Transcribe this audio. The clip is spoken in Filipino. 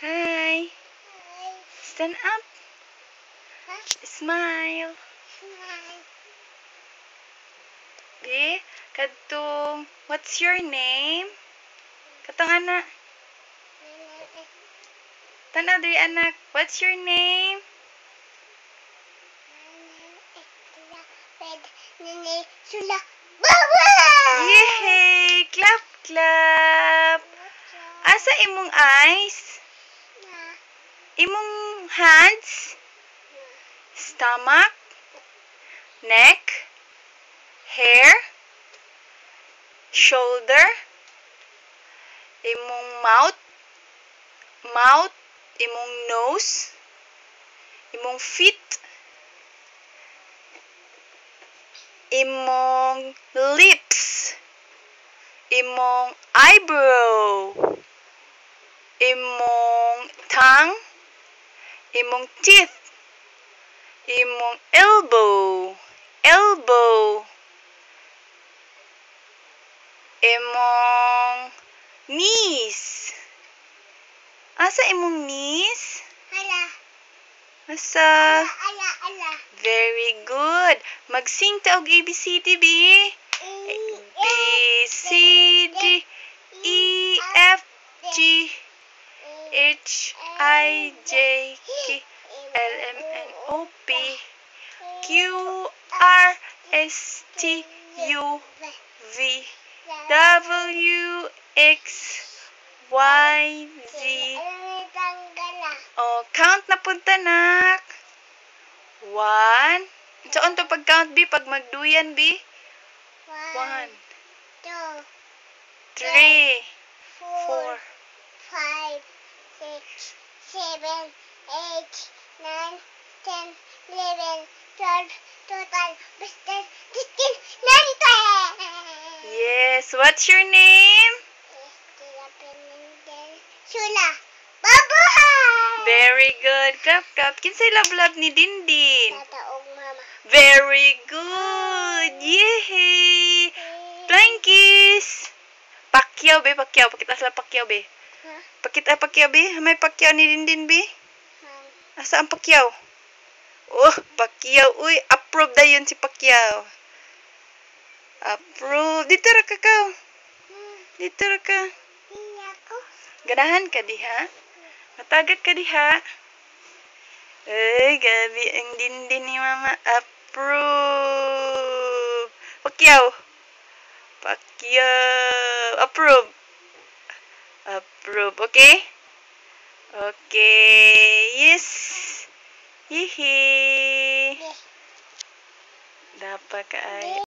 Hi. Stand up. Smile. Be, kadtong, what's your name? Katong anak. Tanaw diri anak. What's your name? Yay! Clap, clap. Asa imong eyes? Imong hands? Stomach? Neck? Hair? Shoulder? Imong mouth? Mouth? Imong nose? Imong feet? Imong lips? Imong eyebrow? Imong tongue? Imong teeth? Imong elbow? Elbow? Imong knees? Asa imong knees? Asa? Very good. Mag-sing ta og ABCD, B. B, C, D, E, F, G, H, I, J, K, L, M, N, O, P, Q, R, S, T, U, V, W, X, Y, Z. Oh, count na punta, nak. 1. Saan to pag-count, B? Pag magduyan, B? 1, 2, 3, 4, 5, 6, 7, 8, 9, 10, 11, 12, 13, 14, 15, 16, 19. Yes. What's your name? Sula. Babuhay! Very good. Clap, clap. Kinsay love ni Dindin? Tataog mama. Very good. Yay! Flying kiss. Pacquiao, be. Pacquiao. Pakita sila Pacquiao, be. Ha? Pakita Pacquiao, be. May Pacquiao ni Dindin, be. Ma'am. Asa ang Pacquiao? Oh, Pacquiao. Uy, approve na yun si Pacquiao. Approve. Dito ra ka, Kao. Dito ra ka. Hindi ako. Ganahan ka diha. Matagad ka diha. Ay, gabi ang Dindin ni Mama. Approve. Pacquiao. Pacquiao. Approve. Approve. Okay? Okay. Yes. Hihi. Dapat ka ay.